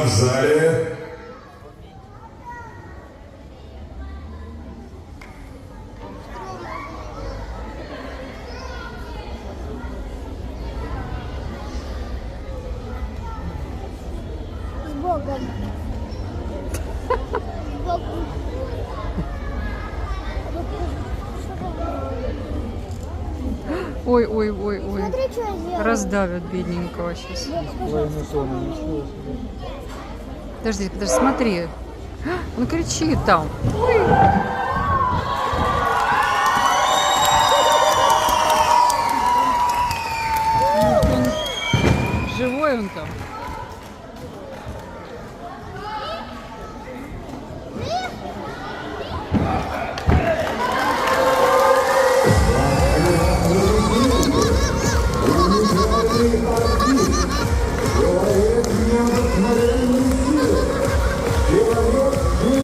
в зале. С Богом. С Богом. Ой. Смотри, что я сделала. Раздавят бедненького сейчас. Половину тонны, ничего себе. Подожди, смотри. Он кричит там. Ой. Живой он там.